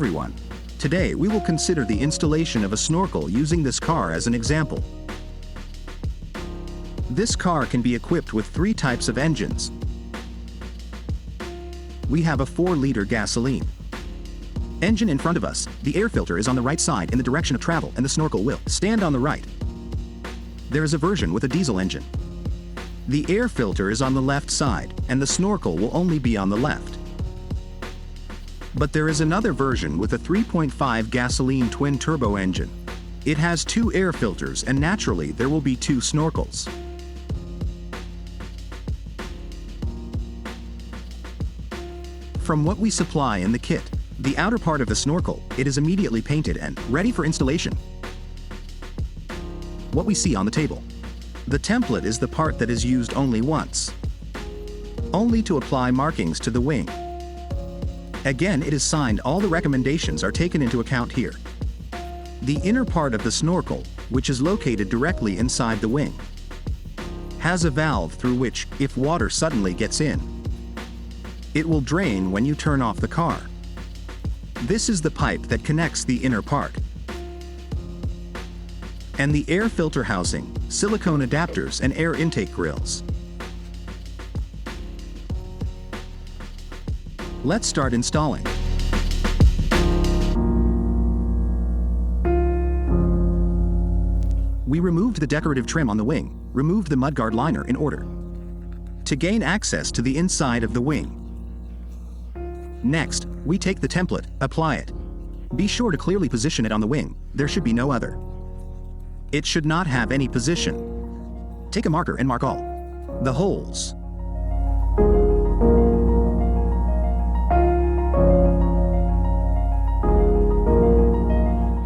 everyone. Today we will consider the installation of a snorkel using this car as an example. This car can be equipped with 3 types of engines. We have a 4-liter gasoline engine in front of us. The air filter is on the right side in the direction of travel, and the snorkel will stand on the right. There is a version with a diesel engine. The air filter is on the left side, and the snorkel will only be on the left. But there is another version with a 3.5 gasoline twin-turbo engine. It has 2 air filters, and naturally there will be 2 snorkels. From what we supply in the kit, the outer part of the snorkel, it is immediately painted and ready for installation. What we see on the table. The template is the part that is used only once, only to apply markings to the wing. Again, it is signed. All the recommendations are taken into account here. The inner part of the snorkel, which is located directly inside the wing, has a valve through which, if water suddenly gets in, it will drain when you turn off the car. This is the pipe that connects the inner part. And the air filter housing, silicone adapters and air intake grills. Let's start installing. We removed the decorative trim on the wing, removed the mudguard liner in order to gain access to the inside of the wing. Next, we take the template, apply it. Be sure to clearly position it on the wing. There should be no other. It should not have any position. Take a marker and mark all the holes.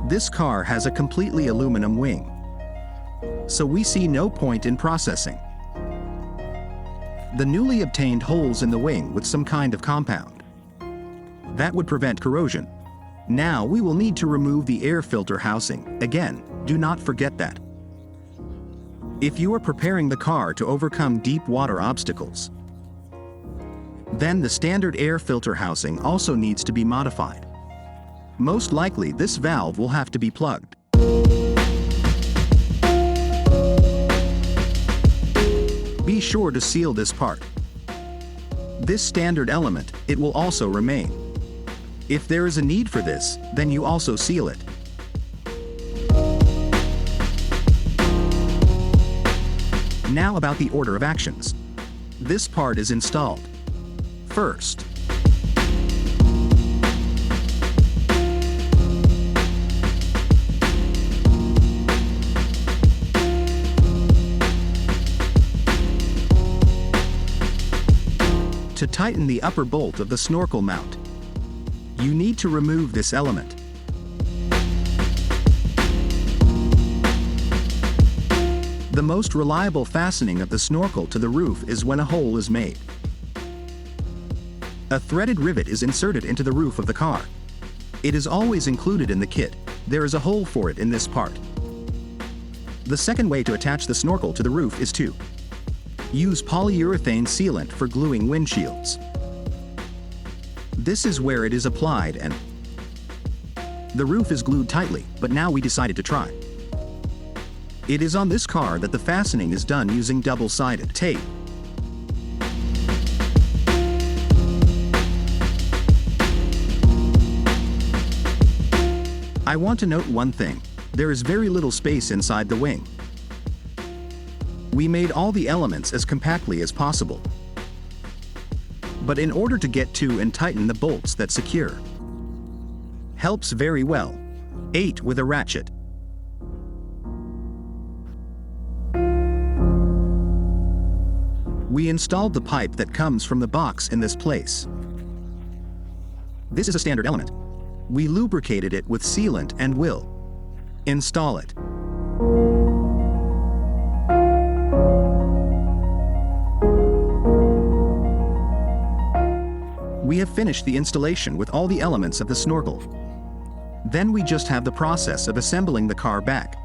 This car has a completely aluminum wing, so we see no point in processing the newly obtained holes in the wing with some kind of compound that would prevent corrosion. Now we will need to remove the air filter housing. Again, do not forget that. If you are preparing the car to overcome deep water obstacles, then the standard air filter housing also needs to be modified. Most likely this valve will have to be plugged. Be sure to seal this part. This standard element, it will also remain. If there is a need for this, then you also seal it. Now about the order of actions. This part is installed first. To tighten the upper bolt of the snorkel mount, you need to remove this element. The most reliable fastening of the snorkel to the roof is when a hole is made. A threaded rivet is inserted into the roof of the car. It is always included in the kit. There is a hole for it in this part. The second way to attach the snorkel to the roof is to use polyurethane sealant for gluing windshields. This is where it is applied and the roof is glued tightly, but now we decided to try. It is on this car that the fastening is done using double-sided tape. I want to note one thing. There is very little space inside the wing. We made all the elements as compactly as possible. But in order to get to and tighten the bolts that secure, helps very well 8 with a ratchet. We installed the pipe that comes from the box in this place. This is a standard element. We lubricated it with sealant and will install it. We have finished the installation with all the elements of the snorkel. Then we just have the process of assembling the car back.